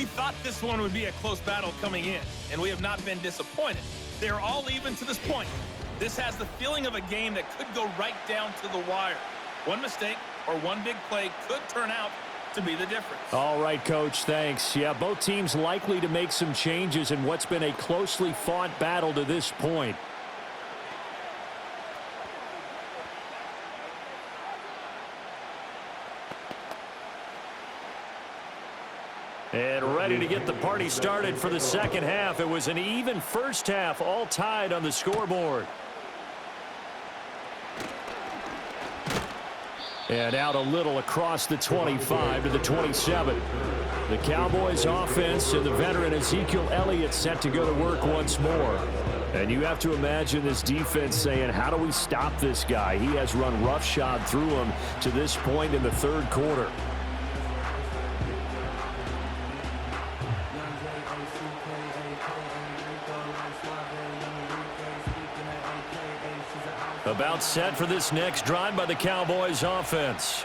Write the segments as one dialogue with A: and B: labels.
A: We thought this one would be a close battle coming in, and we have not been disappointed. They are all even to this point. This has the feeling of a game that could go right down to the wire. One mistake or one big play could turn out to be the difference.
B: All right, Coach, thanks. Yeah, both teams likely to make some changes in what's been a closely fought battle to this point. And ready to get the party started for the second half. It was an even first half, all tied on the scoreboard. And out a little across the 25 to the 27. The Cowboys offense and the veteran Ezekiel Elliott set to go to work once more. And you have to imagine this defense saying, how do we stop this guy? He has run roughshod through him to this point in the third quarter. About set for this next drive by the Cowboys offense.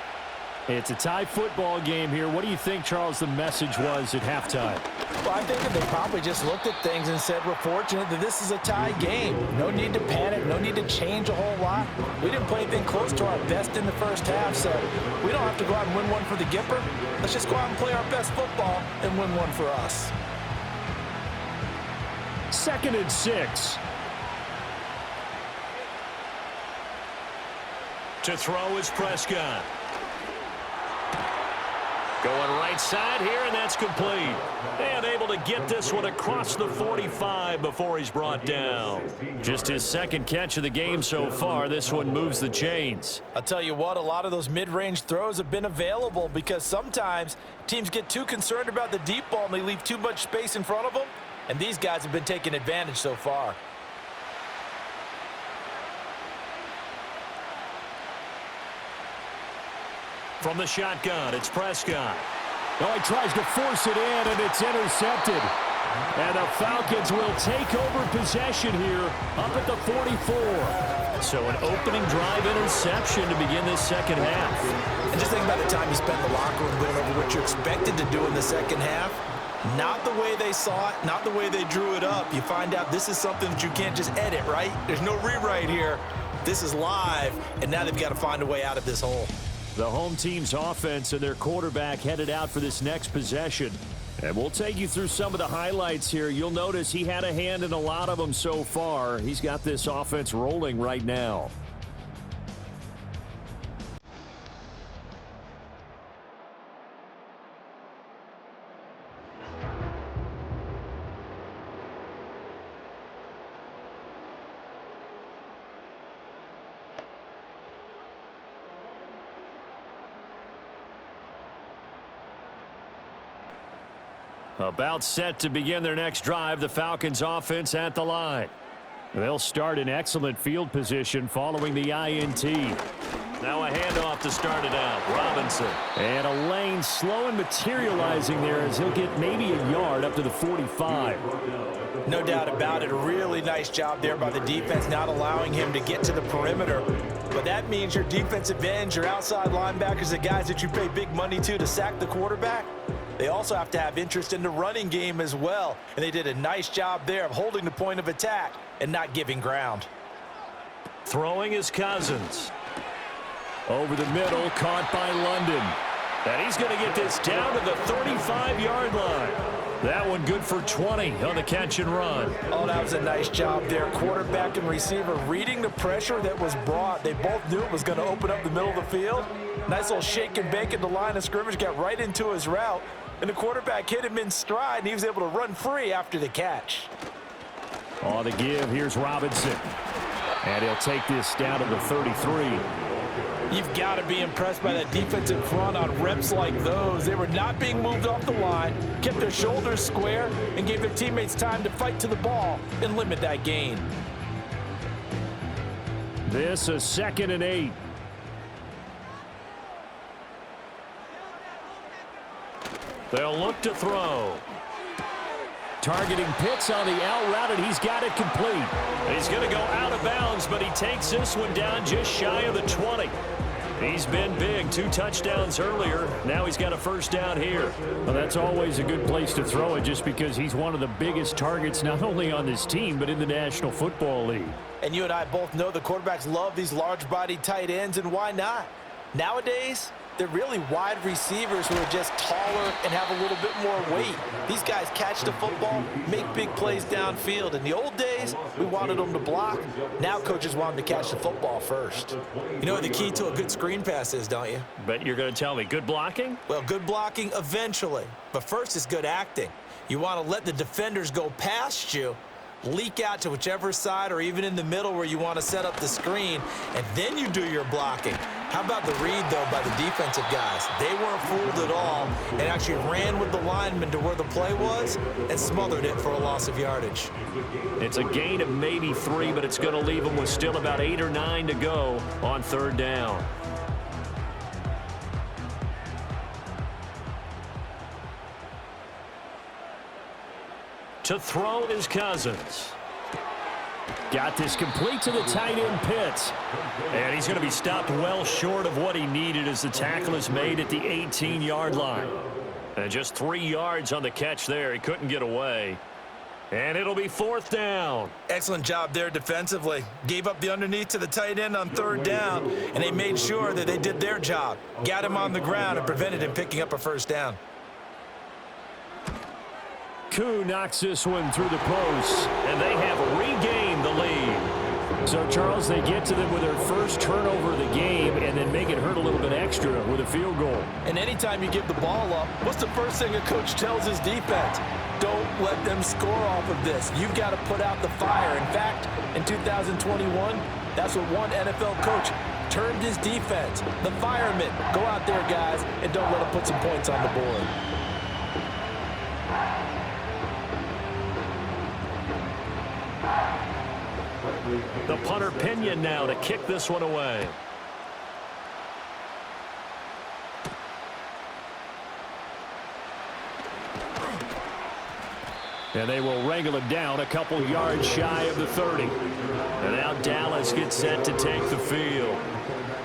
B: It's a tie football game here. What do you think, Charles, the message was at halftime?
C: Well, I think that they probably just looked at things and said, we're fortunate that this is a tie game. No need to panic. No need to change a whole lot. We didn't play anything close to our best in the first half, so we don't have to go out and win one for the Gipper. Let's just go out and play our best football and win one for us.
B: 2nd and 6. To throw is Prescott. Going right side here, and that's complete. And able to get this one across the 45 before he's brought down. Just his second catch of the game so far. This one moves the chains.
C: I'll tell you what, a lot of those mid-range throws have been available because sometimes teams get too concerned about the deep ball and they leave too much space in front of them. And these guys have been taking advantage so far.
B: From the shotgun, it's Prescott. Oh, he tries to force it in, and it's intercepted. And the Falcons will take over possession here up at the 44. So an opening drive interception to begin this second half.
C: And just think about the time you spent in the locker room going over what you expected to do in the second half. Not the way they saw it, not the way they drew it up. You find out this is something that you can't just edit, right? There's no rewrite here. This is live, and now they've got to find a way out of this hole.
B: The home team's offense and their quarterback headed out for this next possession. And we'll take you through some of the highlights here. You'll notice he had a hand in a lot of them so far. He's got this offense rolling right now. About set to begin their next drive, the Falcons offense at the line. They'll start in excellent field position following the INT. Now a handoff to start it out. Robinson. And a lane slow and materializing there as he'll get maybe a yard up to the 45.
C: No doubt about it. A really nice job there by the defense, not allowing him to get to the perimeter. But that means your defensive ends, your outside linebackers, the guys that you pay big money to sack the quarterback, they also have to have interest in the running game as well. And they did a nice job there of holding the point of attack and not giving ground.
B: Throwing is Cousins. Over the middle, caught by London. And he's going to get this down to the 35-yard line. That one good for 20 on the catch and run.
C: Oh, that was a nice job there. Quarterback and receiver reading the pressure that was brought. They both knew it was going to open up the middle of the field. Nice little shake and bake at the line of scrimmage, got right into his route. And the quarterback hit him in stride, and he was able to run free after the catch.
B: On the give, here's Robinson. And he'll take this down to the 33.
C: You've got to be impressed by that defensive front on reps like those. They were not being moved off the line, kept their shoulders square, and gave their teammates time to fight to the ball and limit that gain.
B: This is 2nd and 8. They'll look to throw. Targeting Pitts on the out route, and he's got it complete. He's going to go out of bounds, but he takes this one down just shy of the 20. He's been big. 2 touchdowns earlier. Now he's got a first down here.
D: Well, that's always a good place to throw it just because he's one of the biggest targets not only on this team but in the National Football League.
C: And you and I both know the quarterbacks love these large-bodied tight ends, and why not? Nowadays, they're really wide receivers who are just taller and have a little bit more weight. These guys catch the football, make big plays downfield. In the old days, we wanted them to block. Now coaches want them to catch the football first. You know what the key to a good screen pass is, don't you?
B: Bet you're going to tell me good blocking?
C: Well, good blocking eventually. But first is good acting. You want to let the defenders go past you, leak out to whichever side or even in the middle where you want to set up the screen, and then you do your blocking. How about the read, though, by the defensive guys? They weren't fooled at all and actually ran with the lineman to where the play was and smothered it for a loss of yardage.
B: It's a gain of maybe 3, but it's going to leave them with still about 8 or 9 to go on 3rd down. To throw is Cousins.
D: Got this complete to the tight end Pitts.
B: And he's going to be stopped well short of what he needed as the tackle is made at the 18-yard line. And just 3 yards on the catch there. He couldn't get away. And it'll be 4th down.
C: Excellent job there defensively. Gave up the underneath to the tight end on 3rd down, and they made sure that they did their job. Got him on the ground and prevented him picking up a first down.
D: Koo knocks this one through the post.
B: And they have regained the lead.
D: So, Charles, they get to them with their first turnover of the game and then make it hurt a little bit extra with a field goal.
C: And anytime you give the ball up, what's the first thing a coach tells his defense? Don't let them score off of this. You've got to put out the fire. In fact, in 2021, that's what one NFL coach termed his defense. The firemen. Go out there, guys, and don't let them put some points on the board.
B: The punter Pinion now to kick this one away.
D: And they will wrangle it down a couple yards shy of the 30.
B: And now Dallas gets set to take the field.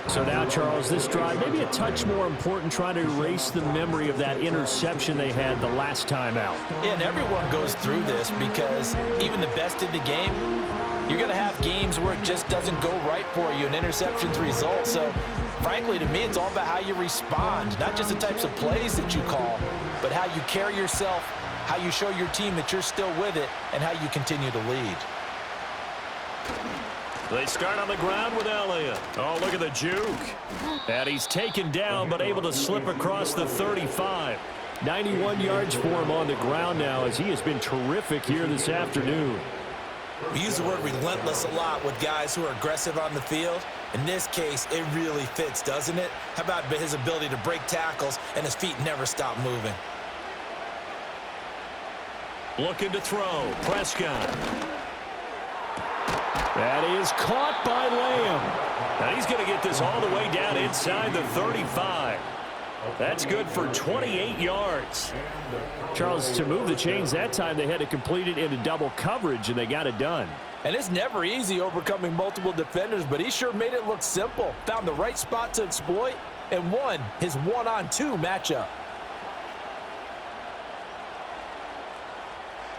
D: So now, Charles, this drive maybe a touch more important, trying to erase the memory of that interception they had the last time out.
C: Yeah, and everyone goes through this because even the best in the game, you're going to have games where it just doesn't go right for you and interceptions result. So, frankly, to me, it's all about how you respond, not just the types of plays that you call, but how you carry yourself, how you show your team that you're still with it, and how you continue to lead.
B: They start on the ground with Elliott. Oh, look at the juke.
D: And he's taken down but able to slip across the 35. 91 yards for him on the ground now as he has been terrific here this afternoon.
C: We use the word relentless a lot with guys who are aggressive on the field. In this case, it really fits, doesn't it? How about his ability to break tackles and his feet never stop moving?
B: Looking to throw. Prescott.
D: That is caught by Lamb.
B: Now he's going to get this all the way down inside the 35. That's good for 28 yards.
D: Charles, to move the chains that time, they had to complete it into double coverage, and they got it done.
C: And it's never easy overcoming multiple defenders, but he sure made it look simple. Found the right spot to exploit and won his one-on-two matchup.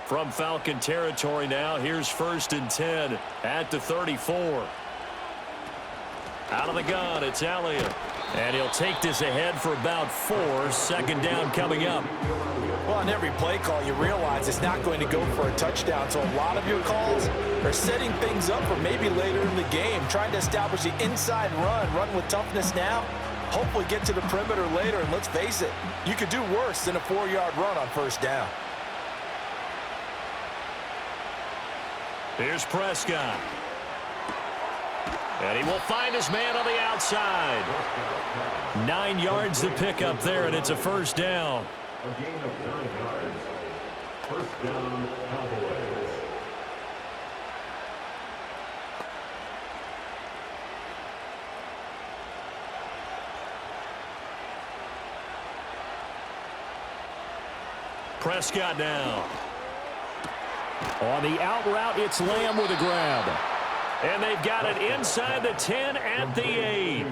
B: From Falcon territory now, here's 1st and 10 at the 34. Out of the gun, it's Elliott. And he'll take this ahead for about 4. 2nd down coming up.
C: Well, on every play call, you realize it's not going to go for a touchdown, so a lot of your calls are setting things up for maybe later in the game, trying to establish the inside run with toughness now, hopefully get to the perimeter later, and let's face it, you could do worse than a 4-yard run on 1st down.
B: Here's Prescott. And he will find his man on the outside. 9 yards to pick up there, and it's a 1st down.
E: A gain of 9 yards. 1st down, Cowboys.
B: Prescott now.
D: On the out route, it's Lamb with a grab.
B: And they've got it inside the 10 at the 8.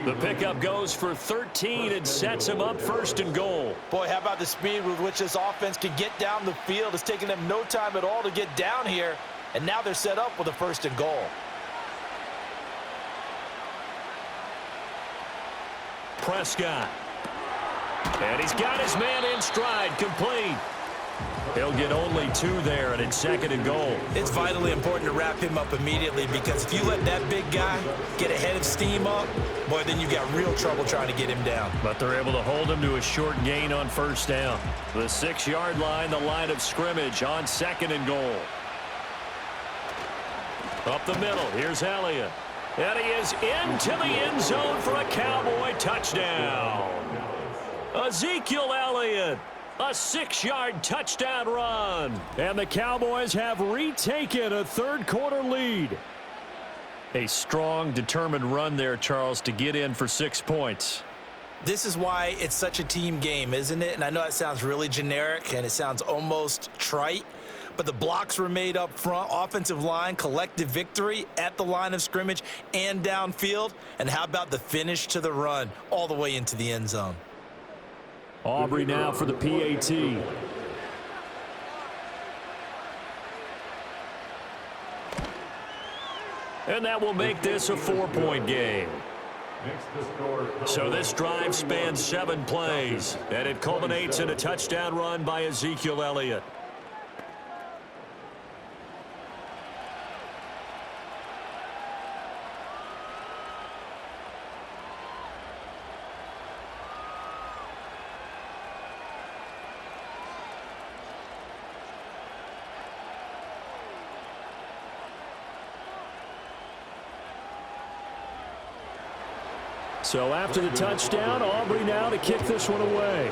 D: The pickup goes for 13 and sets him up 1st and goal.
C: Boy, how about the speed with which this offense can get down the field? It's taken them no time at all to get down here, and now they're set up with a 1st and goal.
D: Prescott. And he's got his man in stride, complete. He'll get only 2 there, and it's 2nd and goal.
C: It's vitally important to wrap him up immediately, because if you let that big guy get a head of steam up, boy, then you've got real trouble trying to get him down.
D: But they're able to hold him to a short gain on 1st down. The 6-yard line, the line of scrimmage on 2nd and goal. Up the middle, here's Elliott. And he is into the end zone for a Cowboy touchdown. Ezekiel Elliott, a 6-yard touchdown run.
B: And the Cowboys have retaken a 3rd-quarter lead.
D: A strong, determined run there, Charles, to get in for 6 points.
C: This is why it's such a team game, isn't it? And I know it sounds really generic and it sounds almost trite, but the blocks were made up front, offensive line, collective victory at the line of scrimmage and downfield. And how about the finish to the run all the way into the end zone?
B: Aubrey now for the PAT.
D: And that will make this a 4-point game. So this drive spans 7 plays, and it culminates in a touchdown run by Ezekiel Elliott.
B: So after the touchdown, Aubrey now to kick this one away.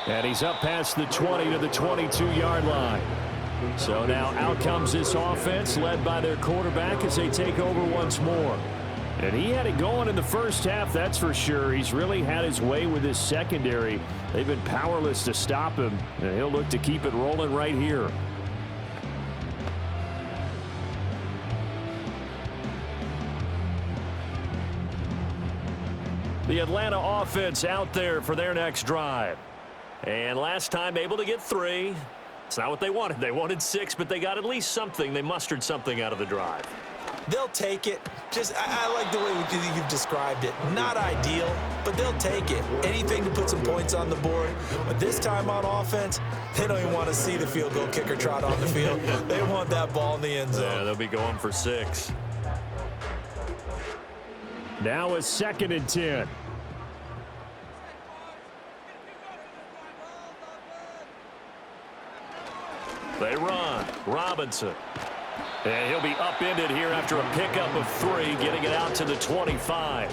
B: And he's up past the 20 to the 22-yard line. So now out comes this offense led by their quarterback as they take over once more. And he had it going in the first half, that's for sure. He's really had his way with his secondary. They've been powerless to stop him, and he'll look to keep it rolling right here. The Atlanta offense out there for their next drive. And last time able to get 3. It's not what they wanted. They wanted 6, but they got at least something. They mustered something out of the drive.
C: They'll take it. I like the way you've described it. Not ideal, but they'll take it. Anything to put some points on the board. But this time on offense, they don't even want to see the field goal kicker trot on the field. They want that ball in the end zone.
D: Yeah, they'll be going for 6.
B: Now a 2nd and 10.
D: They run. Robinson. And he'll be upended here after a pickup of 3, getting it out to the 25.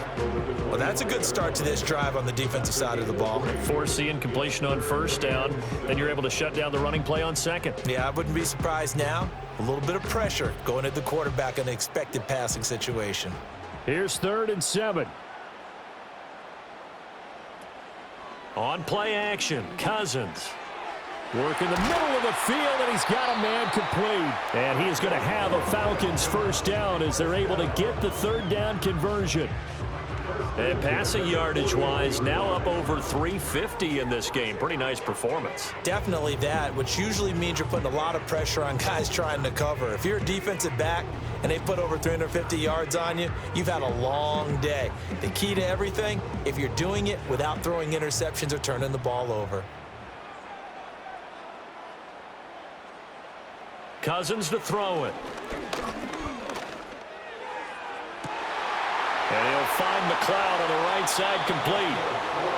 C: Well, that's a good start to this drive on the defensive side of the ball.
D: Force the incompletion on 1st down. Then you're able to shut down the running play on 2nd.
C: Yeah, I wouldn't be surprised now. A little bit of pressure going at the quarterback in an expected passing situation.
B: Here's 3rd and 7.
D: On play action, Cousins.
B: Work in the middle of the field, and he's got a man complete. And he is going to have a Falcons 1st down as they're able to get the 3rd down conversion.
D: And passing yardage-wise, now up over 350 in this game. Pretty nice performance.
C: Definitely that, which usually means you're putting a lot of pressure on guys trying to cover. If you're a defensive back and they put over 350 yards on you, you've had a long day. The key to everything, if you're doing it without throwing interceptions or turning the ball over.
D: Cousins to throw it. And he'll find McLeod on the right side complete.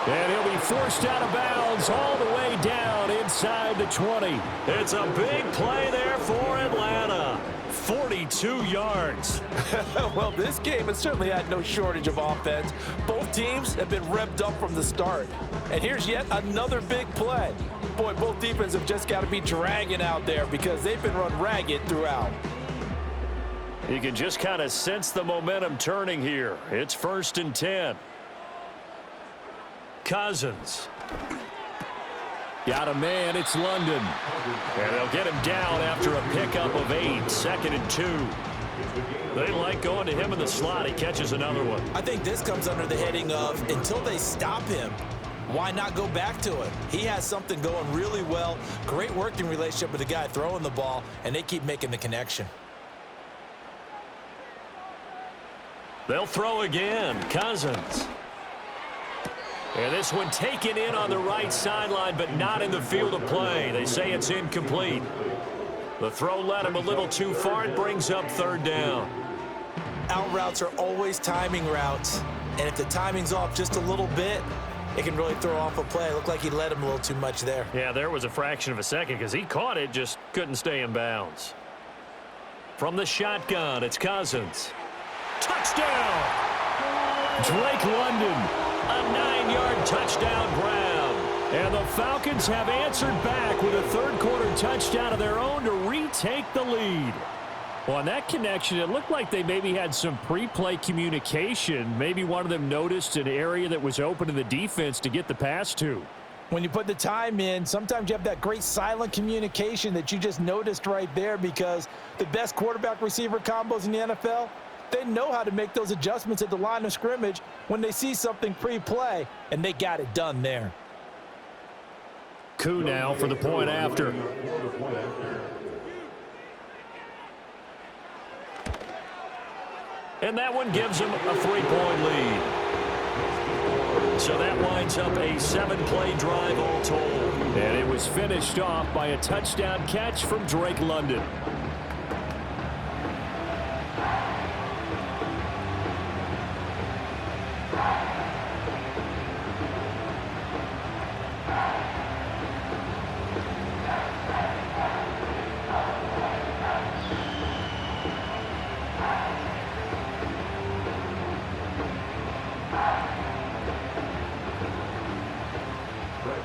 B: And he'll be forced out of bounds all the way down inside the 20.
D: It's a big play there for Atlanta. 42 yards.
F: Well, this game has certainly had no shortage of offense. Both teams have been revved up from the start. And here's yet another big play. Boy, both defenses have just got to be dragging out there because they've been run ragged throughout.
B: You can just kind of sense the momentum turning here. It's 1st and 10.
D: Cousins.
B: Got a man, it's London.
D: And they'll get him down after a pickup of 8, 2nd and 2. They like going to him in the slot. He catches another one.
C: I think this comes under the heading of until they stop him, why not go back to it? He has something going really well. Great working relationship with the guy throwing the ball, and they keep making the connection.
D: They'll throw again. Cousins. And this one taken in on the right sideline, but not in the field of play. They say it's incomplete. The throw led him a little too far. It brings up 3rd down.
C: Out routes are always timing routes, and if the timing's off just a little bit, it can really throw off a play. It looked like he led him a little too much there.
D: Yeah, there was a fraction of a second because he caught it, just couldn't stay in bounds. From the shotgun, it's Cousins. Touchdown!
B: Drake London.
D: A 9-yard touchdown grab.
B: And the Falcons have answered back with a third-quarter touchdown of their own to retake the lead. Well, on that connection, it looked like they maybe had some pre-play communication. Maybe one of them noticed an area that was open in the defense to get the pass to.
C: When you put the time in, sometimes you have that great silent communication that you just noticed right there, because the best quarterback-receiver combos in the NFL, they know how to make those adjustments at the line of scrimmage when they see something pre-play, and they got it done there.
B: Coup now for the point after.
D: And that one gives them a 3-point lead. So that winds up a 7-play drive all told.
B: And it was finished off by a touchdown catch from Drake London.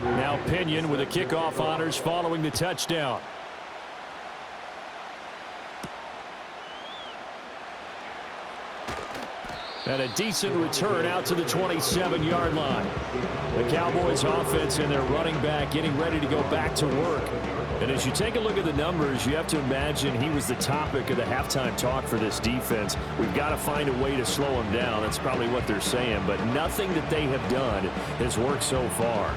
B: Now Pinion with the kickoff honors following the touchdown. And a decent return out to the 27-yard line. The Cowboys offense and their running back getting ready to go back to work. And as you take a look at the numbers, you have to imagine he was the topic of the halftime talk for this defense. We've got to find a way to slow him down. That's probably what they're saying. But nothing that they have done has worked so far.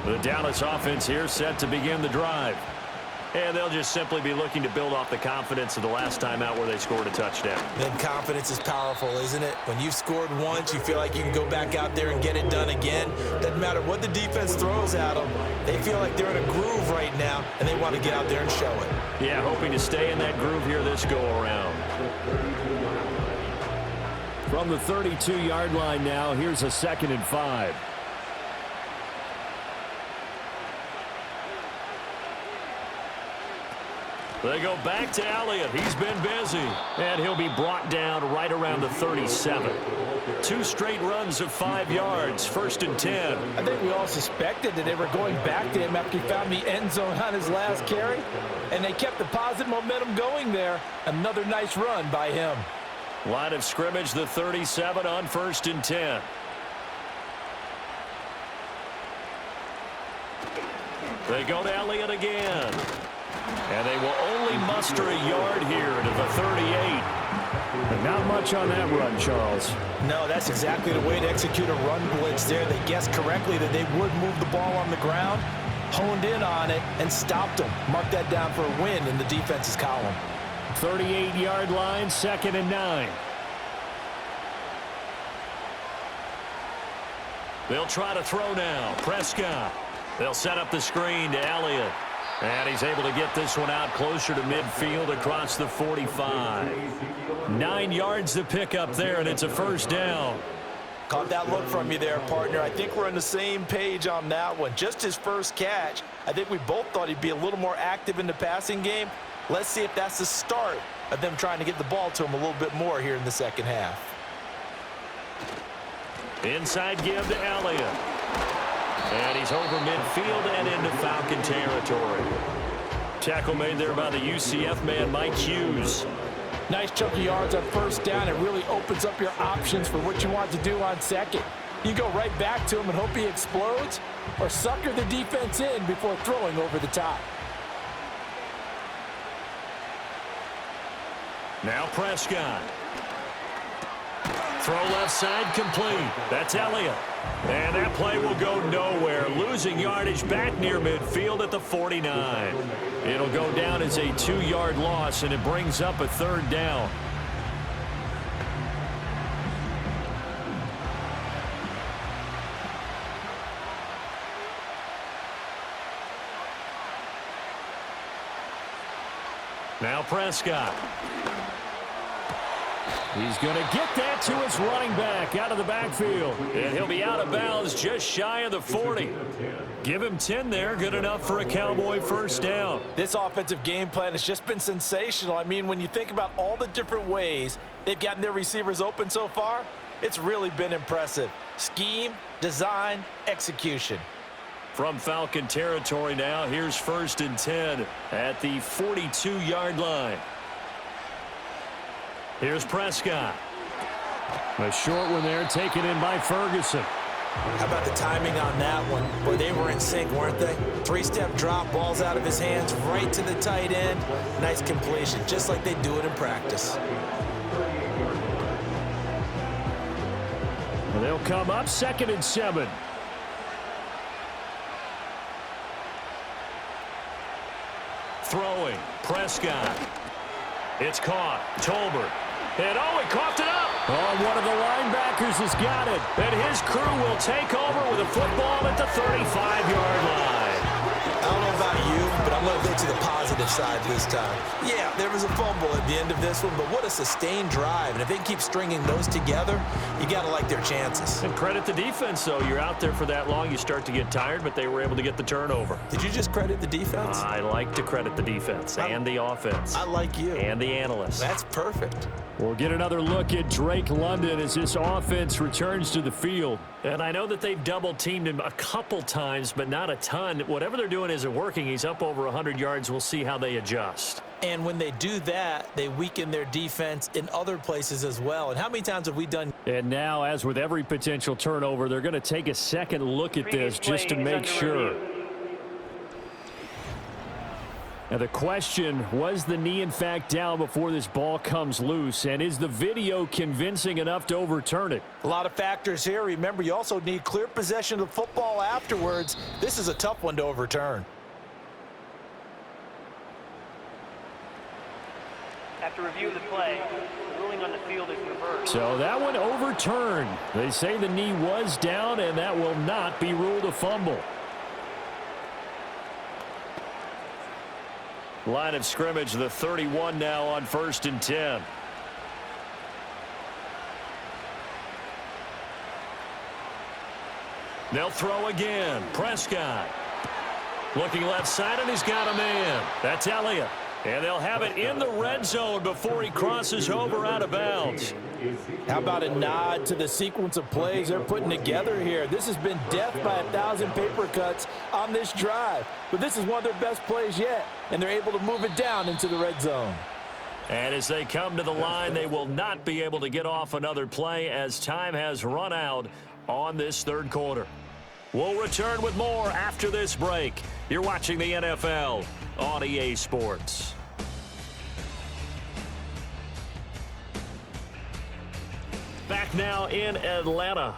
B: The Dallas offense here set to begin the drive.
D: And they'll just simply be looking to build off the confidence of the last time out where they scored a touchdown.
C: Then confidence is powerful, isn't it? When you've scored once, you feel like you can go back out there and get it done again. Doesn't matter what the defense throws at them. They feel like they're in a groove right now, and they want to get out there and show it.
D: Yeah, hoping to stay in that groove here this go-around.
B: From the 32-yard line now, here's a 2nd and 5.
D: They go back to Elliott. He's been busy. And he'll be brought down right around the 37. 2 straight runs of 5 yards. 1st and 10.
C: I think we all suspected that they were going back to him after he found the end zone on his last carry. And they kept the positive momentum going there. Another nice run by him.
D: Line of scrimmage, the 37 on 1st and 10. They go to Elliott again. And they will only muster a yard here to the 38.
B: But not much on that run, Charles.
C: No, that's exactly the way to execute a run blitz there. They guessed correctly that they would move the ball on the ground, honed in on it, and stopped them. Mark that down for a win in the defense's column.
B: 38-yard line, 2nd and 9.
D: They'll try to throw now. Prescott. They'll set up the screen to Elliott. And he's able to get this one out closer to midfield across the 45. 9 yards to pick up there, and it's a 1st down.
C: Caught that look from you there, partner. I think we're on the same page on that one. Just his first catch. I think we both thought he'd be a little more active in the passing game. Let's see if that's the start of them trying to get the ball to him a little bit more here in the second half.
D: Inside give to Elliott. And he's over midfield and into Falcon territory. Tackle made there by the UCF man, Mike Hughes.
F: Nice chunk of yards on first down. It really opens up your options for what you want to do on second. You go right back to him and hope he explodes, or sucker the defense in before throwing over the top.
D: Now Prescott. Throw left side complete. That's Elliott. And that play will go nowhere. Losing yardage back near midfield at the 49. It'll go down as a 2-yard loss, and it brings up a third down. Now Prescott. He's going to get that to his running back out of the backfield. And he'll be out of bounds just shy of the 40. Give him 10 there. Good enough for a Cowboy first down.
C: This offensive game plan has just been sensational. I mean, when you think about all the different ways they've gotten their receivers open so far, it's really been impressive. Scheme, design, execution.
D: From Falcon territory now, here's 1st and 10 at the 42-yard line. Here's Prescott.
B: A short one there, taken in by Ferguson.
C: How about the timing on that one? Boy, they were in sync, weren't they? 3-step drop, ball's out of his hands, right to the tight end. Nice completion, just like they do it in practice.
B: And they'll come up 2nd and 7.
D: Throwing, Prescott. It's caught. Tolbert. And oh, he coughed it up.
B: Oh, one of the linebackers has got it.
D: And his crew will take over with a football at the 35-yard line.
C: I don't know about you, but I'm going to go to the positive side this time. Yeah, there was a fumble at the end of this one, but what a sustained drive. And if they keep stringing those together, you got to like their chances.
D: And credit the defense, though. You're out there for that long, you start to get tired, but they were able to get the turnover.
C: Did you just credit the defense?
D: I like to credit the defense and the offense.
C: I like you.
D: And the analysts.
C: That's perfect.
B: We'll get another look at Drake London as this offense returns to the field.
D: And I know that they've double-teamed him a couple times, but not a ton. Whatever they're doing isn't working. He's up over 100 yards. We'll see how they adjust.
C: And when they do that, they weaken their defense in other places as well. And how many times have we done?
B: And now, as with every potential turnover, they're going to take a second look at this just to make sure. Now the question, was the knee in fact down before this ball comes loose? And is the video convincing enough to overturn it?
C: A lot of factors here. Remember, you also need clear possession of the football afterwards. This is a tough one to overturn.
G: After review of the play, the ruling on the field is reversed.
B: So that one overturned. They say the knee was down, and that will not be ruled a fumble.
D: Line of scrimmage, the 31 now on 1st and 10. They'll throw again. Prescott. Looking left side, and he's got a man. That's Elliott. And they'll have it in the red zone before he crosses over out of bounds.
C: How about a nod to the sequence of plays they're putting together here? This has been death by 1,000 paper cuts on this drive. But this is one of their best plays yet, and they're able to move it down into the red zone.
D: And as they come to the line, they will not be able to get off another play as time has run out on this third quarter. We'll return with more after this break. You're watching the NFL on EA Sports. Back now in Atlanta.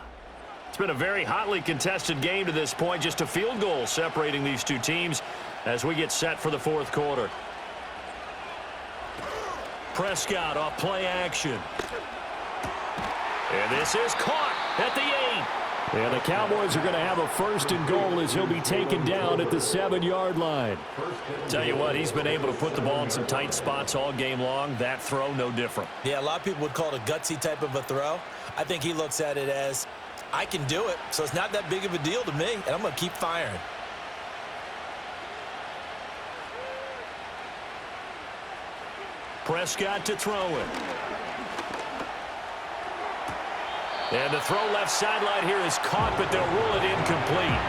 D: It's been a very hotly contested game to this point. Just a field goal separating these two teams as we get set for the fourth quarter. Prescott off play action. And this is caught at the 8.
B: And the Cowboys are going to have a 1st and goal as he'll be taken down at the 7-yard line.
D: Tell you what, he's been able to put the ball in some tight spots all game long. That throw, no different.
C: Yeah, a lot of people would call it a gutsy type of a throw. I think he looks at it as, I can do it, so it's not that big of a deal to me, and I'm going to keep firing.
D: Prescott to throw it. And the throw left sideline here is caught, but they'll rule it incomplete.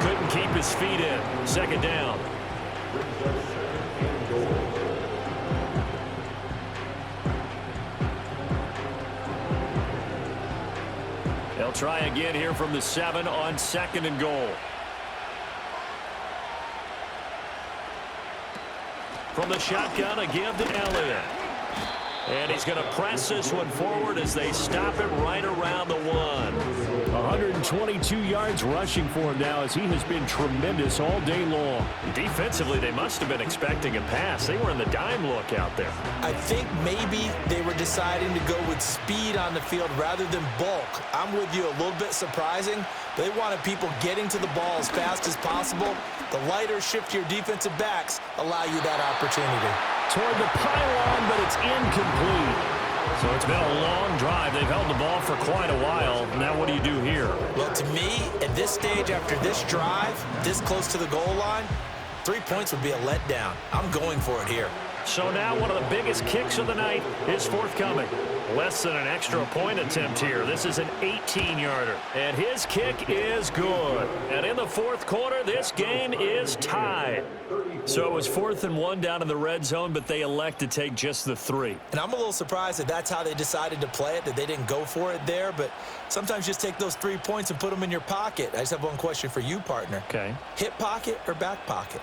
D: Couldn't keep his feet in. 2nd down.
B: try again here from the 7 on 2nd and goal. From the shotgun, a give to Elliott. And he's going to press this one forward as they stop it right around the 1.
D: 122 yards rushing for him now as he has been tremendous all day long.
B: Defensively, they must have been expecting a pass. They were in the dime look out there.
C: I think maybe they were deciding to go with speed on the field rather than bulk. I'm with you, a little bit surprising. They wanted people getting to the ball as fast as possible. The lighter, shiftier defensive backs allow you that opportunity.
D: Toward the pylon, but it's incomplete.
B: So it's been a long drive. They've held the ball for quite a while. Now what do you do here?
C: Well, to me, at this stage, after this drive, this close to the goal line, 3 points would be a letdown. I'm going for it here.
B: So now one of the biggest kicks of the night is forthcoming. Less than an extra point attempt here. This is an 18-yarder. And his kick is good. And in the 4th quarter, this game is tied. So it was 4th and 1 down in the red zone, but they elect to take just the 3.
C: And I'm a little surprised that that's how they decided to play it, that they didn't go for it there. But sometimes just take those 3 points and put them in your pocket. I just have one question for you, partner.
B: Okay.
C: Hip pocket or back pocket?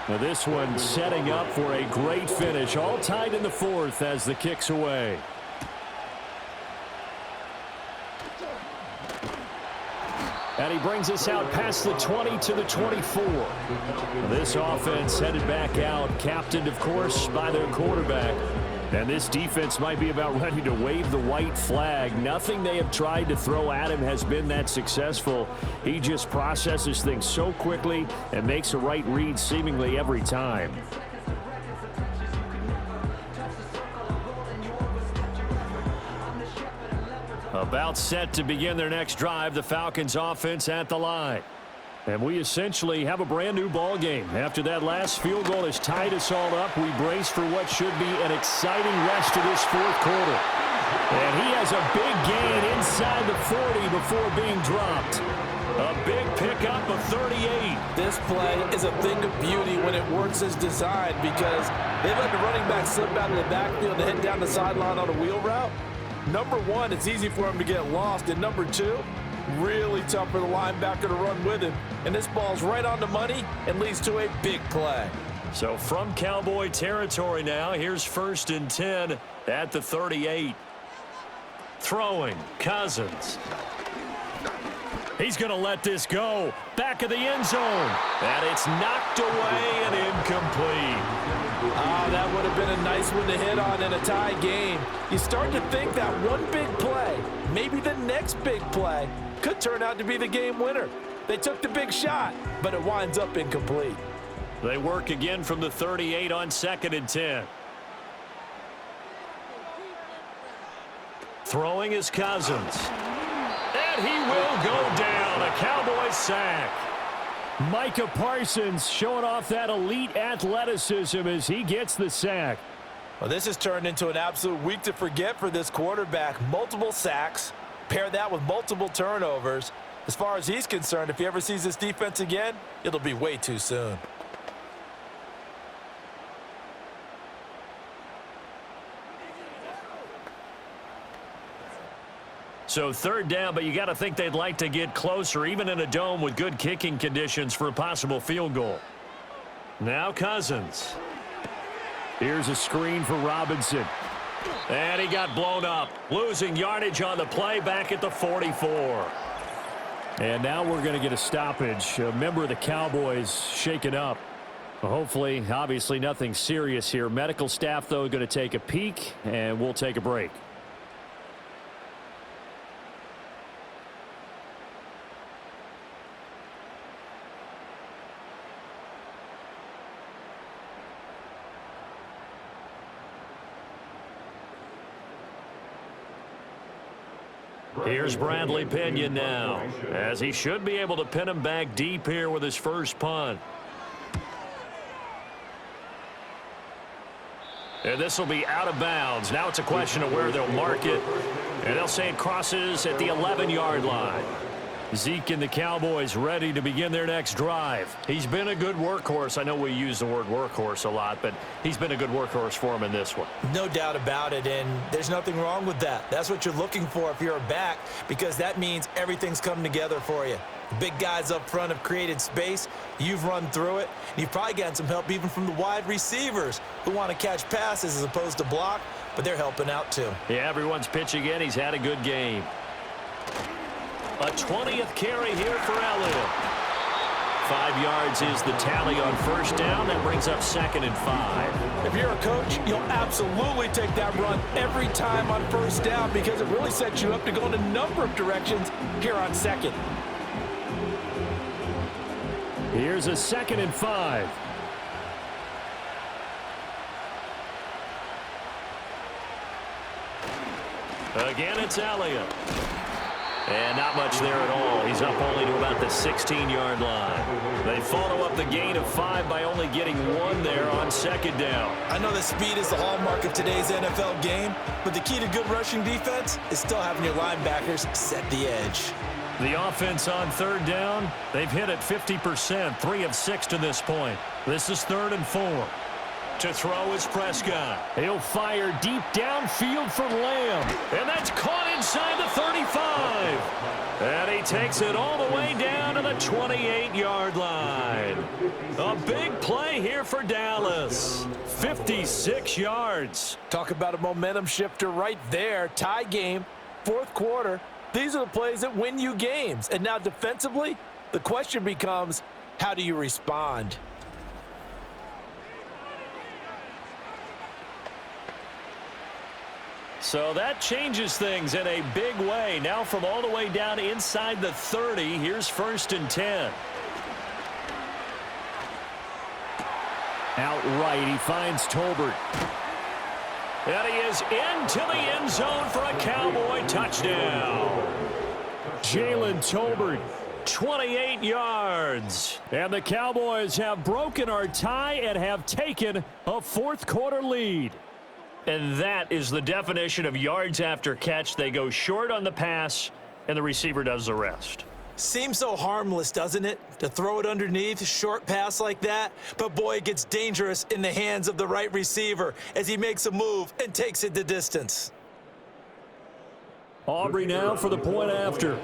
D: Now this one setting up for a great finish. All tied in the 4th as the kick's away. And he brings us out past the 20 to the 24. This offense headed back out, captained, of course, by their quarterback. And this defense might be about ready to wave the white flag. Nothing they have tried to throw at him has been that successful. He just processes things so quickly and makes a right read seemingly every time. About set to begin their next drive, the Falcons offense at the line. And we essentially have a brand new ball game. After that last field goal has tied us all up, we brace for what should be an exciting rest of this 4th quarter. And he has a big gain inside the 40 before being dropped. A big pickup of 38.
F: This play is a thing of beauty when it works as designed because they let the running back slip out of the backfield to head down the sideline on a wheel route. Number 1, it's easy for him to get lost. And number 2, really tough for the linebacker to run with him. And this ball's right on the money and leads to a big play.
B: So from Cowboy territory now, here's 1st and 10 at the 38. Throwing, Cousins. He's going to let this go. Back of the end zone. And it's knocked away and incomplete.
F: That would have been a nice one to hit on in a tie game. You start to think that one big play, maybe the next big play, could turn out to be the game winner. They took the big shot, but it winds up incomplete.
B: They work again from the 38 on 2nd and 10. Throwing is Cousins. And he will go down. A Cowboys sack.
D: Micah Parsons showing off that elite athleticism as he gets the sack.
C: Well, this has turned into an absolute week to forget for this quarterback. Multiple sacks. Pair that with multiple turnovers. As far as he's concerned, if he ever sees this defense again, it'll be way too soon.
B: So 3rd down, but you got to think they'd like to get closer, even in a dome with good kicking conditions for a possible field goal. Now Cousins.
D: Here's a screen for Robinson.
B: And he got blown up, losing yardage on the play back at the 44.
D: And now we're going to get a stoppage. A member of the Cowboys shaken up. Hopefully, obviously nothing serious here. Medical staff, though, going to take a peek, and we'll take a break.
B: Here's Bradley Pinion now, as he should be able to pin him back deep here with his first punt. And this will be out of bounds. Now it's a question of where they'll mark it. And they'll say it crosses at the 11-yard line. Zeke and the Cowboys ready to begin their next drive.
D: He's been a good workhorse. I know we use the word workhorse a lot, but he's been a good workhorse for him in this one.
C: No doubt about it, and there's nothing wrong with that. That's what you're looking for if you're a back, because that means everything's coming together for you. The big guys up front have created space. You've run through it. And you've probably gotten some help even from the wide receivers who want to catch passes as opposed to block, but they're helping out too.
D: Yeah, everyone's pitching in. He's had a good game. A 20th carry here for Elliott. 5 yards is the tally on first down. That brings up 2nd and 5.
F: If you're a coach, you'll absolutely take that run every time on first down because it really sets you up to go in a number of directions here on 2nd.
B: Here's a 2nd and 5.
D: Again, it's Elliott. And not much there at all. He's up only to about the 16-yard line. They follow up the gain of 5 by only getting 1 there on 2nd down.
C: I know that speed is the hallmark of today's NFL game, but the key to good rushing defense is still having your linebackers set the edge.
B: The offense on 3rd down, they've hit it 50%, 3 of 6 to this point. This is 3rd and 4.
D: To throw is Prescott.
B: He'll fire deep downfield for Lamb.
D: And that's caught inside the 35. And he takes it all the way down to the 28-yard line. A big play here for Dallas. 56 yards.
F: Talk about a momentum shifter right there. Tie game, 4th quarter. These are the plays that win you games. And now defensively, the question becomes, how do you respond?
D: So that changes things in a big way. Now from all the way down inside the 30, here's 1st and 10.
B: Outright, he finds Tolbert.
D: And he is into the end zone for a Cowboy touchdown.
B: Jalen Tolbert.
D: 28 yards.
B: And the Cowboys have broken our tie and have taken a 4th quarter lead.
D: And that is the definition of yards after catch. They go short on the pass, and the receiver does the rest.
C: Seems so harmless, doesn't it, to throw it underneath, a short pass like that? But boy, it gets dangerous in the hands of the right receiver as he makes a move and takes it the distance.
B: Aubrey now for the point after.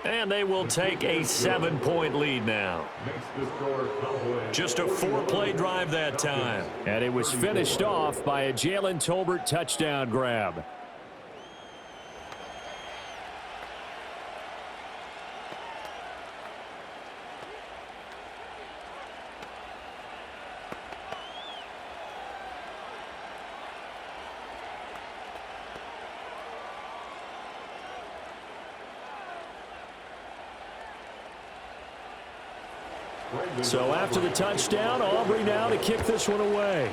D: And they will take a 7-point lead now. Just a 4-play drive that time.
B: And it was finished off by a Jalen Tolbert touchdown grab. So after the touchdown, Aubrey now to kick this one away.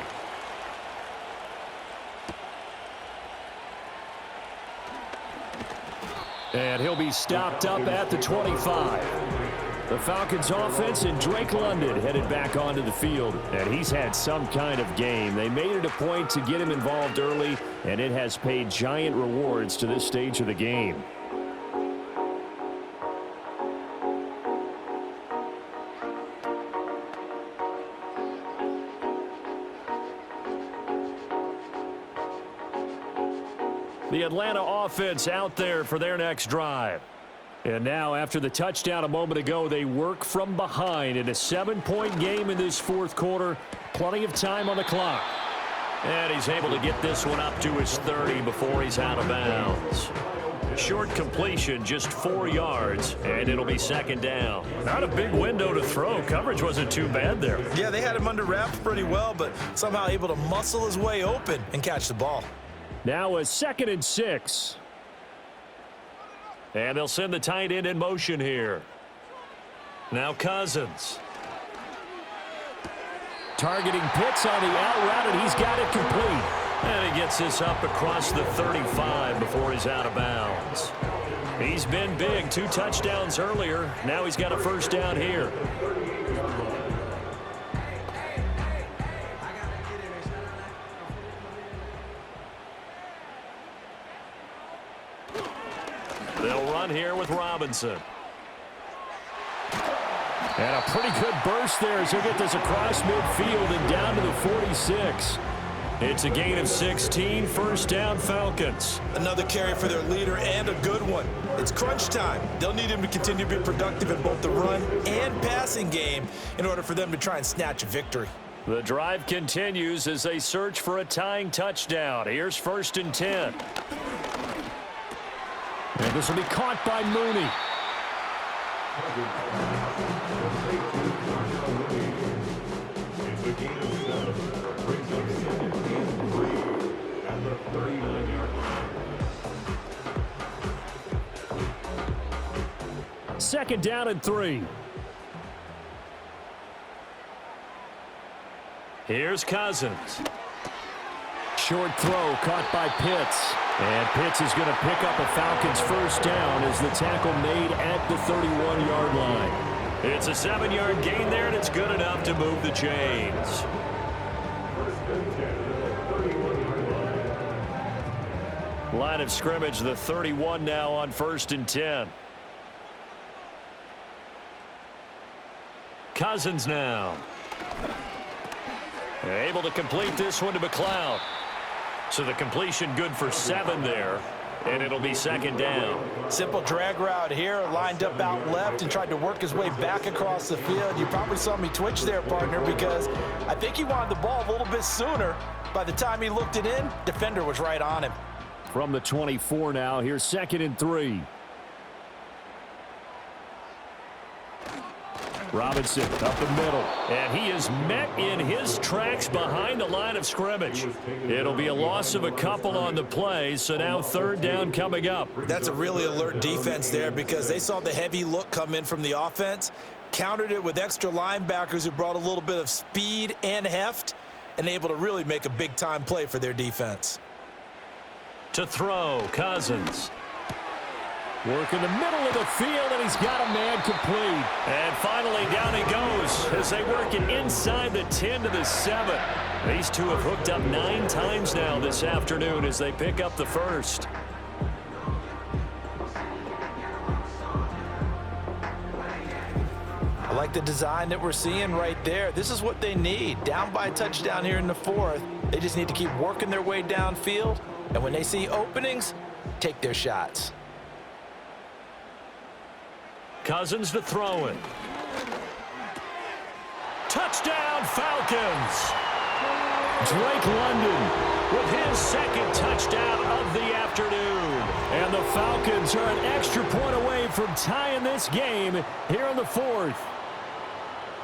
B: And he'll be stopped up at the 25. The Falcons offense and Drake London headed back onto the field. And he's had some kind of game. They made it a point to get him involved early, and it has paid giant rewards to this stage of the game. The Atlanta offense out there for their next drive. And now, after the touchdown a moment ago, they work from behind in a 7-point game in this 4th quarter. Plenty of time on the clock.
D: And he's able to get this one up to his 30 before he's out of bounds. Short completion, just 4 yards, and it'll be 2nd down.
B: Not a big window to throw. Coverage wasn't too bad there.
C: Yeah, they had him under wraps pretty well, but somehow able to muscle his way open and catch the ball.
B: Now a 2nd and 6.
D: And they'll send the tight end in motion here. Now Cousins.
B: Targeting Pitts on the out route, and he's got it complete.
D: And he gets this up across the 35 before he's out of bounds. He's been big. 2 touchdowns earlier. Now he's got a 1st down here. run here with Robinson.
B: And a pretty good burst there as he'll get this across midfield and down to the 46.
D: It's a gain of 16, first down Falcons.
C: Another carry for their leader and a good one. It's crunch time. They'll need him to continue to be productive in both the run and passing game in order for them to try and snatch a victory.
B: The drive continues as they search for a tying touchdown. Here's 1st and 10. And this will be caught by Mooney.
E: It's a gain of 7. Brings up 2nd and 3 at the 39-yard line.
B: 2nd down and 3.
D: Here's Cousins.
B: Short throw caught by Pitts. And Pitts is going to pick up a Falcons first down as the tackle made at the 31-yard line.
D: It's a 7-yard gain there, and it's good enough to move the chains.
E: 1st and 10 at the 31-yard line.
B: Line of scrimmage, the 31 now on 1st and 10.
D: Cousins now.
B: Able to complete this one to McLeod. So the completion good for 7 there, and it'll be 2nd down.
C: Simple drag route here, lined up out left and tried to work his way back across the field. You probably saw me twitch there, partner, because I think he wanted the ball a little bit sooner. By the time he looked it in, defender was right on him.
B: From the 24 now, here's 2nd and 3. Robinson up the middle.
D: And he is met in his tracks behind the line of scrimmage.
B: It'll be a loss of a couple on the play, so now 3rd down coming up.
C: That's a really alert defense there because they saw the heavy look come in from the offense, countered it with extra linebackers who brought a little bit of speed and heft, and able to really make a big-time play for their defense.
D: To throw, Cousins.
B: Work in the middle of the field, and he's got a man complete.
D: And finally, down he goes as they work it inside the 10 to the 7.
B: These two have hooked up 9 times now this afternoon as they pick up the first.
C: I like the design that we're seeing right there. This is what they need. Down by a touchdown here in the 4th. They just need to keep working their way downfield. And when they see openings, take their shots.
D: Cousins to throw it. Touchdown, Falcons!
B: Drake London
D: With his 2nd touchdown of the afternoon.
B: and the Falcons are an extra point away from tying this game here in the 4th.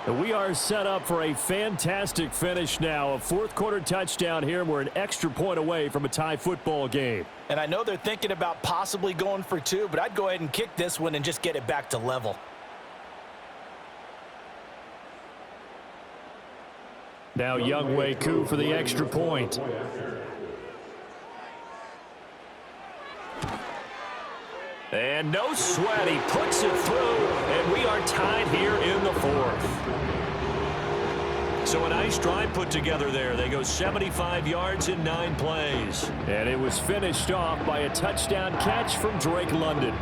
B: We are set up for a fantastic finish now. A 4th quarter touchdown here. We're an extra point away from a tie football game.
C: And I know they're thinking about possibly going for 2, but I'd go ahead and kick this one and just get it back to level.
B: Now Younghoe Koo for the extra point.
D: And no sweat, he puts it through, and we are tied here in the 4th. So a nice drive put together there. They go 75 yards in 9 plays.
B: And it was finished off by a touchdown catch from Drake London.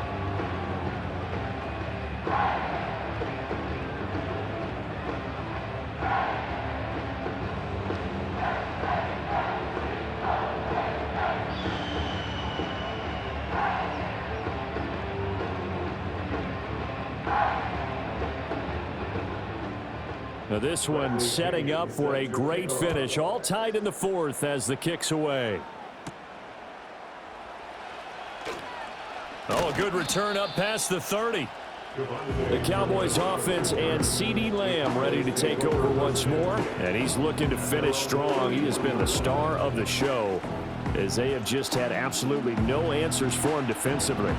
B: Now this one setting up for a great finish. All tied in the 4th as the kick's away.
D: Oh, a good return up past the 30.
B: The Cowboys offense and CeeDee Lamb ready to take over once more. And he's looking to finish strong. He has been the star of the show as they have just had absolutely no answers for him defensively.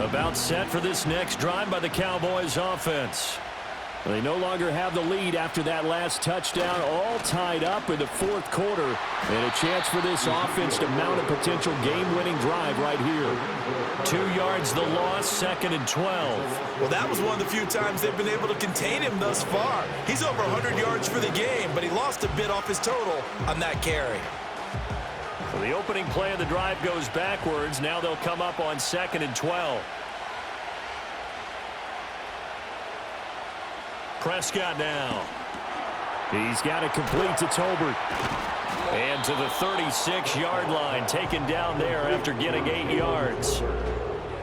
D: About set for this next drive by the Cowboys offense.
B: They no longer have the lead after that last touchdown, all tied up in the fourth quarter, and a chance for this offense to mount a potential game-winning drive right here.
D: 2 yards the loss, 2nd and 12.
C: Well, that was one of the few times they've been able to contain him thus far. He's over 100 yards for the game, but he lost a bit off his total on that carry.
D: So the opening play of the drive goes backwards. Now they'll come up on 2nd and 12. Prescott now.
B: He's got it complete to Tolbert.
D: And to the 36-yard line, taken down there after getting 8 yards.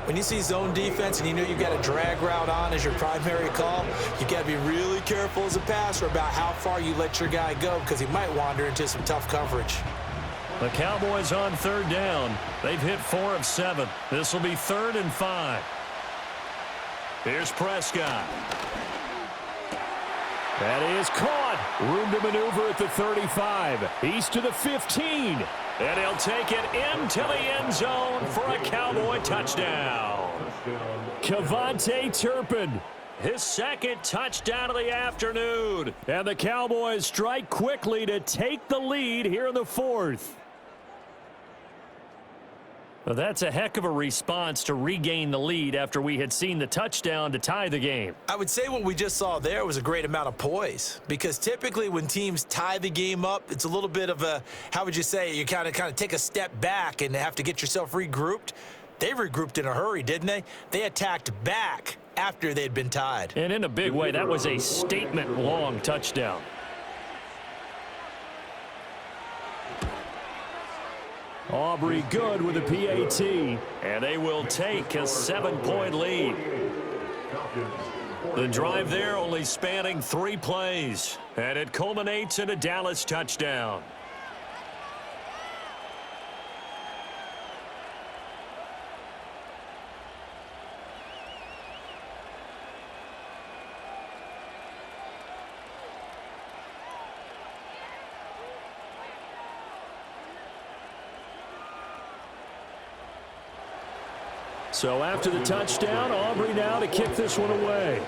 C: When you see zone defense and you know you've got a drag route on as your primary call, you got to be really careful as a passer about how far you let your guy go because he might wander into some tough coverage.
D: The Cowboys on 3rd down. They've hit 4 of 7. This will be 3rd and 5. Here's Prescott.
B: That is caught. Room to maneuver at the 35. He's to the 15.
D: And he'll take it into the end zone for a Cowboy touchdown.
B: Kevontae Turpin.
D: His 2nd touchdown of the afternoon.
B: And the Cowboys strike quickly to take the lead here in the 4th.
D: Well, that's a heck of a response to regain the lead after we had seen the touchdown to tie the game.
C: I would say what we just saw there was a great amount of poise because typically when teams tie the game up, it's a little bit of a, how would you say, you kind of take a step back and have to get yourself regrouped. They regrouped in a hurry, didn't they? They attacked back after they'd been tied.
D: And in a big way, that was a statement-long touchdown.
B: Aubrey good with a PAT.
D: And they will take a 7-point lead. The drive there only spanning 3 plays. And it culminates in a Dallas touchdown.
B: So after the touchdown, Aubrey now to kick this one away.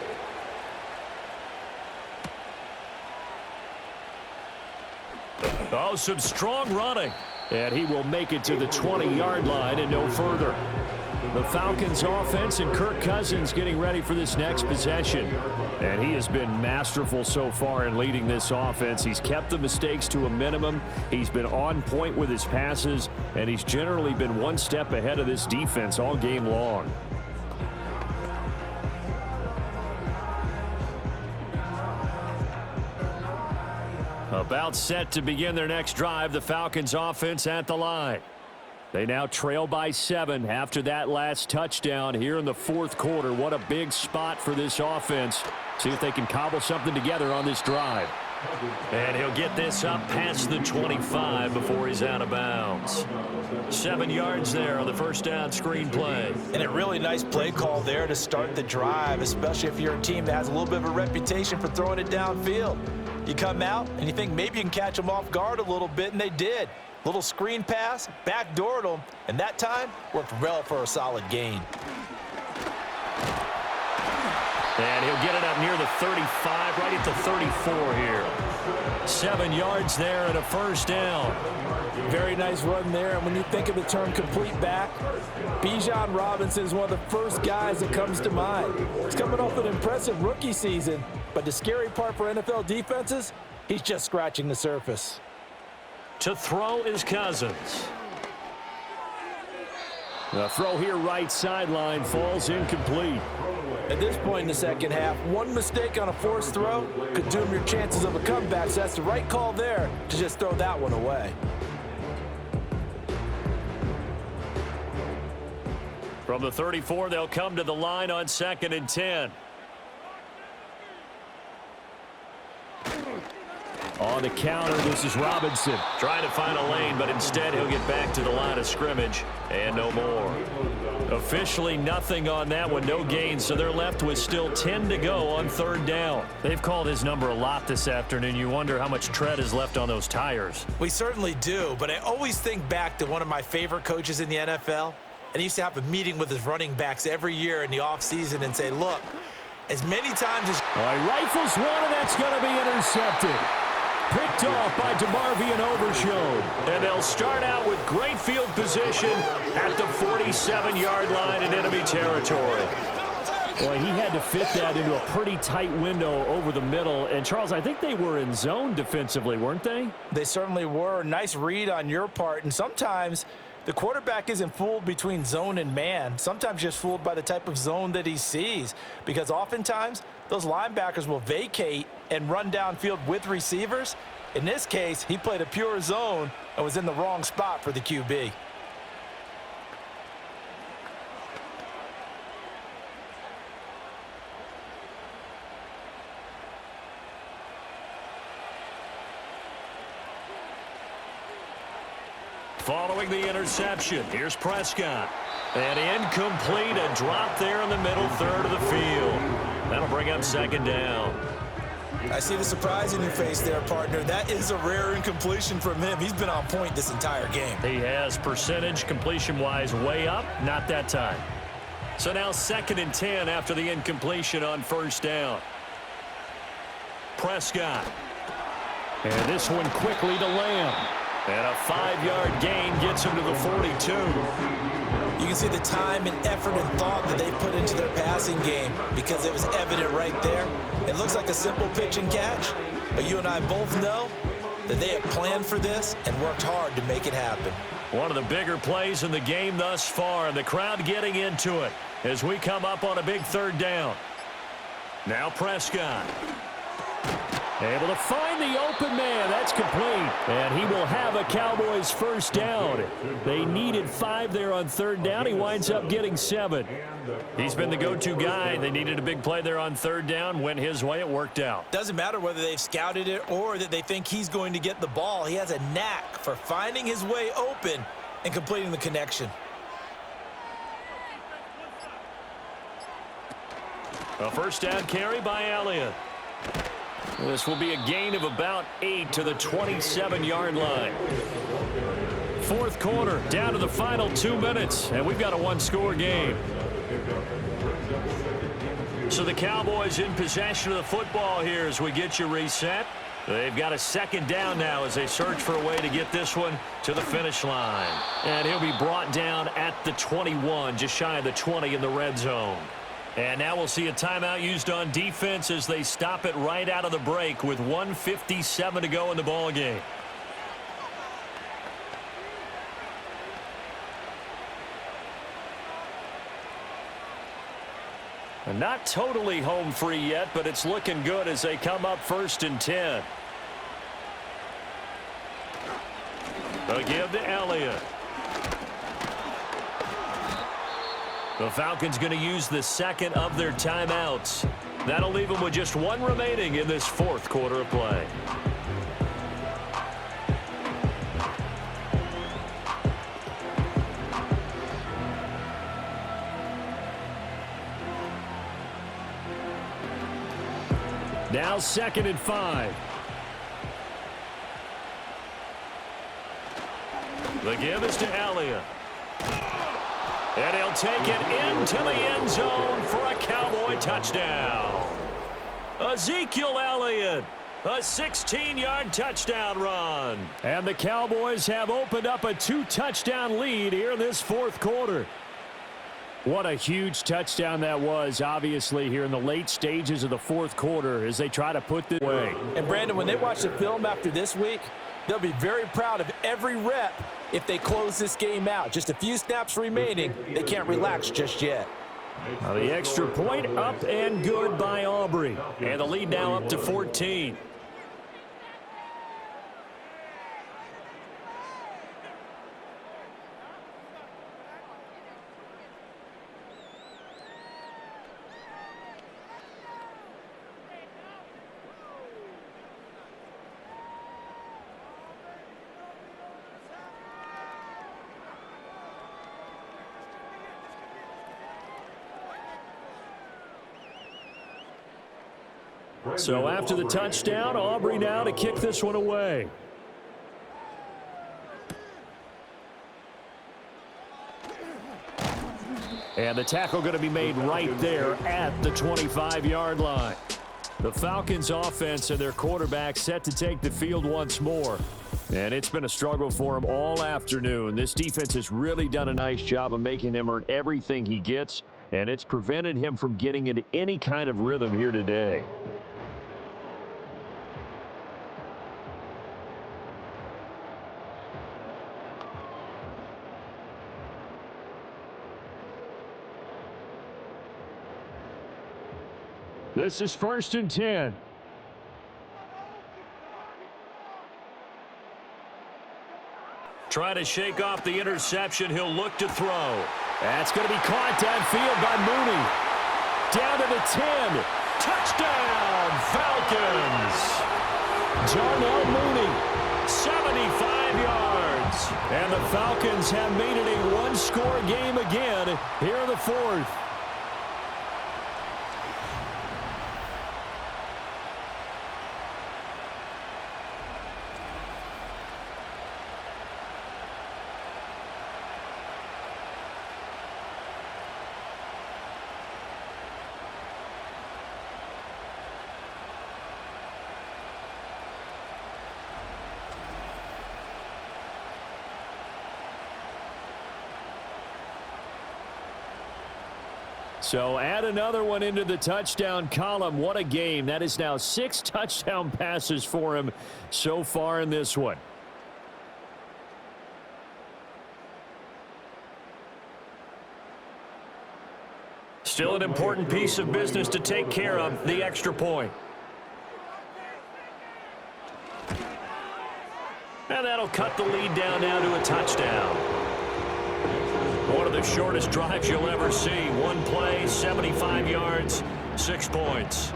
D: Oh, some strong running.
B: And he will make it to the 20-yard line and no further. The Falcons offense and Kirk Cousins getting ready for this next possession. And he has been masterful so far in leading this offense. He's kept the mistakes to a minimum. He's been on point with his passes. And he's generally been one step ahead of this defense all game long. About set to begin their next drive, the Falcons offense at the line. They now trail by 7 after that last touchdown here in the 4th quarter. What a big spot for this offense. See if they can cobble something together on this drive.
D: And he'll get this up past the 25 before he's out of bounds. 7 yards there on the first down screen play.
C: And a really nice play call there to start the drive, especially if you're a team that has a little bit of a reputation for throwing it downfield. You come out and you think maybe you can catch them off guard a little bit, and they did. Little screen pass, backdoored them, and that time worked well for a solid gain.
D: And he'll get it up near the 35, right at the 34 here. 7 yards there and a first down.
F: Very nice run there. And when you think of the term complete back, Bijan Robinson is one of the first guys that comes to mind. He's coming off an impressive rookie season, but the scary part for NFL defenses, he's just scratching the surface.
D: To throw is Cousins.
B: The throw here right sideline falls incomplete.
F: At this point in the second half, one mistake on a forced throw could doom your chances of a comeback. So that's the right call there to just throw that one away.
D: From the 34, they'll come to the line on 2nd and 10.
B: On the counter, this is Robinson.
D: Trying to find a lane, but instead he'll get back to the line of scrimmage and no more. Officially nothing on that one, no gain, so they're left with still 10 to go on 3rd down. They've called his number a lot this afternoon. You wonder how much tread is left on those tires.
C: We certainly do, but I always think back to one of my favorite coaches in the NFL, and he used to have a meeting with his running backs every year in the offseason and say, look, as many times as...
B: All right, rifles one, and that's going to be intercepted. Picked off by DeMarvion Overshown.
D: And they'll start out with great field position at the 47-yard line in enemy territory.
B: Boy, he had to fit that into a pretty tight window over the middle. And, Charles, I think they were in zone defensively, weren't they?
C: They certainly were. Nice read on your part. And sometimes the quarterback isn't fooled between zone and man. Sometimes just fooled by the type of zone that he sees. Because oftentimes, those linebackers will vacate and run downfield with receivers. In this case, he played a pure zone and was in the wrong spot for the QB.
D: Following the interception, here's Prescott. And incomplete, a drop there in the middle third of the field. That'll bring up second down.
C: I see the surprise in your face there, partner. That is a rare incompletion from him. He's been on point this entire game.
B: He has percentage completion-wise way up, not that time.
D: So now 2nd and 10 after the incompletion on first down. Prescott.
B: And this one quickly to Lamb.
D: And a 5-yard gain gets him to the 42.
C: You can see the time and effort and thought that they put into their passing game because it was evident right there. It looks like a simple pitch and catch, but you and I both know that they have planned for this and worked hard to make it happen.
D: One of the bigger plays in the game thus far, and the crowd getting into it as we come up on a big 3rd down. Now Prescott.
B: Able to find the open man. That's complete. And he will have a Cowboys first down. They needed 5 there on 3rd down. He winds up getting 7.
D: He's been the go-to guy. They needed a big play there on 3rd down. Went his way. It worked out.
C: Doesn't matter whether they've scouted it or that they think he's going to get the ball. He has a knack for finding his way open and completing the connection.
D: A first down carry by Elliott.
B: This will be a gain of about 8 to the 27-yard line.
D: 4th quarter, down to the final 2 minutes, and we've got a 1-score game. So the Cowboys in possession of the football here as we get you reset. They've got a 2nd down now as they search for a way to get this one to the finish line.
B: And he'll be brought down at the 21, just shy of the 20 in the red zone.
D: And now we'll see a timeout used on defense as they stop it right out of the break with 1:57 to go in the ball game.
B: And not totally home free yet, but it's looking good as they come up 1st and 10.
D: They'll give to Elliott.
B: The Falcons going to use the 2nd of their timeouts. That'll leave them with just 1 remaining in this 4th quarter of play. Now 2nd and 5.
D: The give is to Elliott. And he'll take it into the end zone for a Cowboy touchdown. Ezekiel Elliott, a 16-yard touchdown run.
B: And the Cowboys have opened up a 2-touchdown lead here in this 4th quarter. What a huge touchdown that was, obviously, here in the late stages of the 4th quarter as they try to put this away.
C: And, Brandon, when they watch the film after this week, they'll be very proud of every rep if they close this game out. Just a few snaps remaining. They can't relax just yet.
B: Now the extra point up and good by Aubrey.
D: And the lead now up to 14.
B: So after the touchdown, Aubrey now to kick this one away. And the tackle going to be made right there at the 25-yard line. The Falcons offense and their quarterback set to take the field once more. And it's been a struggle for him all afternoon. This defense has really done a nice job of making him earn everything he gets, and it's prevented him from getting into any kind of rhythm here today. This is 1st and 10.
D: Trying to shake off the interception. He'll look to throw.
B: That's going to be caught downfield by Mooney. Down to the 10. Touchdown, Falcons. Darnell Mooney, 75 yards. And the Falcons have made it a one-score game again here in the 4th. So add another one into the touchdown column. What a game. That is now 6 touchdown passes for him so far in this one.
D: Still an important piece of business to take care of, the extra point. And that'll cut the lead down now to a touchdown. One of the shortest drives you'll ever see. One play, 75 yards, 6 points.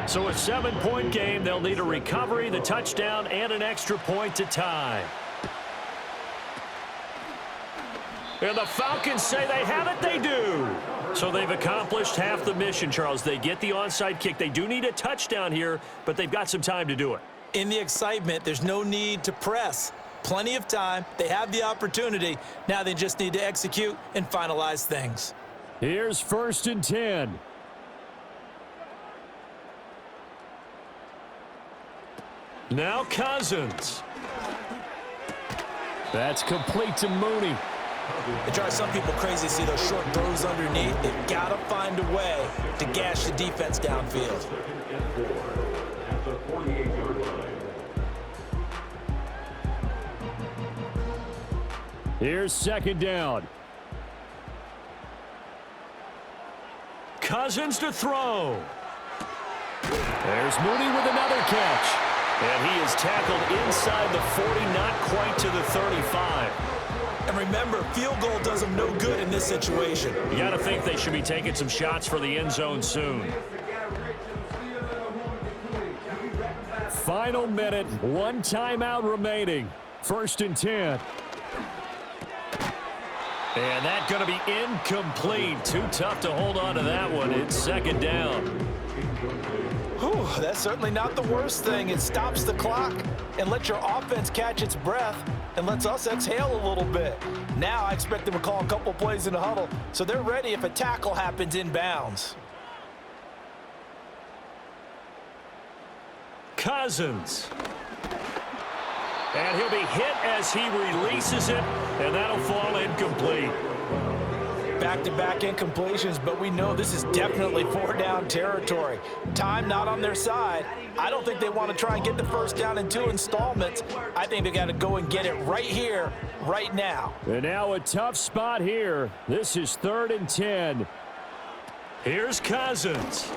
D: So a 7-point game. They'll need a recovery, the touchdown, and an extra point to tie. And the Falcons say they have it. They do. So they've accomplished half the mission, Charles. They get the onside kick. They do need a touchdown here, but they've got some time to do it.
C: In the excitement, there's no need to press. Plenty of time. They have the opportunity. Now they just need to execute and finalize things.
B: Here's 1st and 10.
D: Now Cousins.
B: That's complete to Mooney.
C: It drives some people crazy to see those short throws underneath. They've got to find a way to gash the defense downfield.
E: At the 48-yard line.
B: Here's 2nd down.
D: Cousins to throw.
B: There's Mooney with another catch.
D: And he is tackled inside the 40, not quite to the 35.
C: And remember, field goal does them no good in this situation.
D: You got to think they should be taking some shots for the end zone soon.
B: Final minute, 1 timeout remaining. 1st and 10.
D: And that's going to be incomplete. Too tough to hold on to that one. It's 2nd down.
C: Whew, that's certainly not the worst thing. It stops the clock and lets your offense catch its breath and lets us exhale a little bit. Now I expect them to call a couple plays in the huddle so they're ready if a tackle happens inbounds.
D: Cousins. And he'll be hit as he releases it, and that'll fall incomplete.
C: Back-to-back incompletions, but we know this is definitely 4-down territory. Time not on their side. I don't think they want to try and get the first down in 2 installments. I think they got to go and get it right here, right now.
B: And now a tough spot here. This is 3rd and 10.
D: Here's Cousins.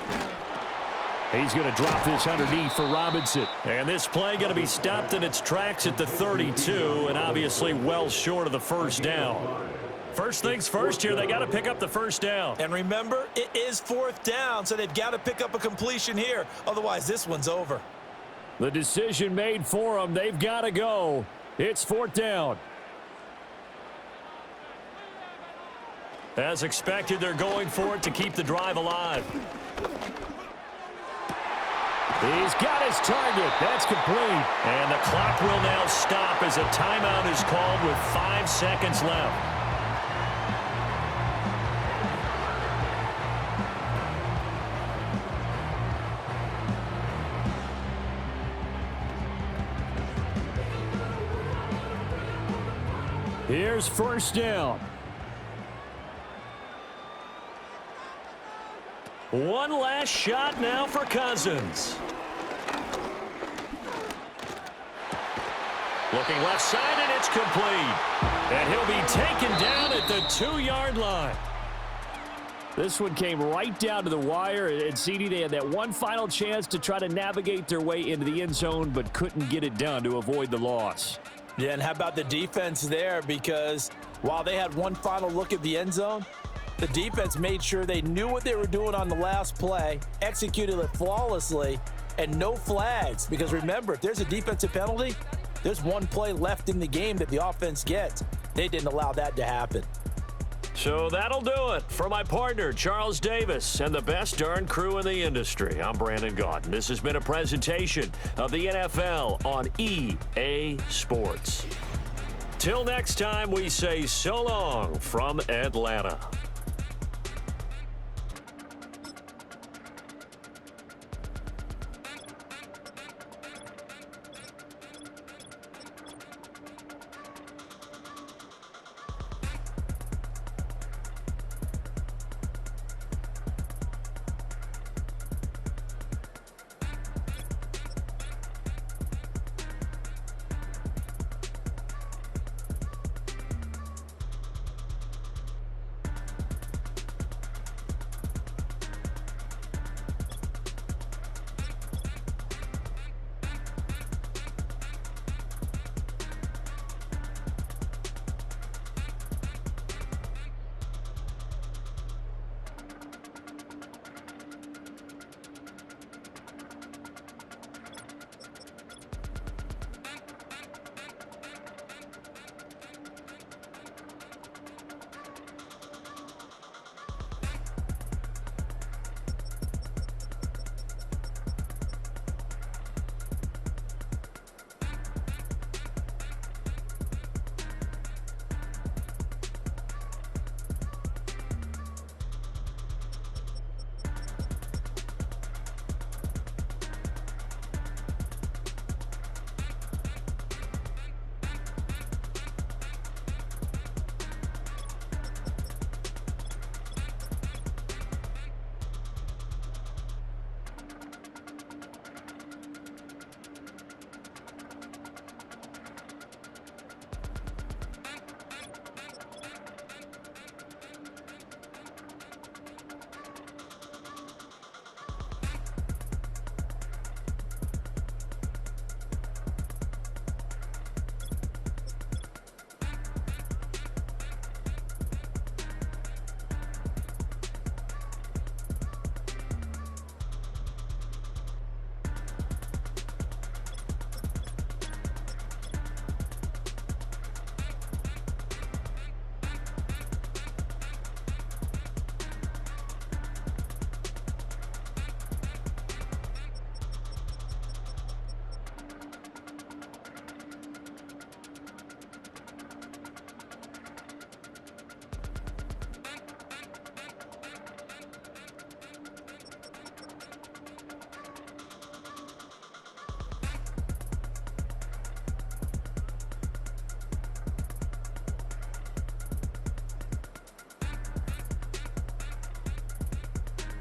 B: He's going to drop this underneath for Robinson.
D: And this play going to be stopped in its tracks at the 32, and obviously well short of the first down. First things first here, they got to pick up the first down.
C: And remember, it is 4th down, so they've got to pick up a completion here. Otherwise, this one's over.
B: The decision made for them. They've got to go. It's 4th down.
D: As expected, they're going for it to keep the drive alive.
B: He's got his target. That's complete.
D: And the clock will now stop as a timeout is called with 5 seconds left.
B: Here's first down.
D: One last shot now for Cousins. Looking left side, and it's complete. And he'll be taken down at the 2-yard line.
B: This one came right down to the wire, and CD, they had that one final chance to try to navigate their way into the end zone, but couldn't get it done to avoid the loss.
C: Yeah, and how about the defense there? Because while they had one final look at the end zone, the defense made sure they knew what they were doing on the last play, executed it flawlessly, and no flags. Because remember, if there's a defensive penalty, there's one play left in the game that the offense gets. They didn't allow that to happen.
D: So that'll do it. For my partner, Charles Davis, and the best darn crew in the industry, I'm Brandon Gaudin. This has been a presentation of the NFL on EA Sports. Till next time, we say so long from Atlanta.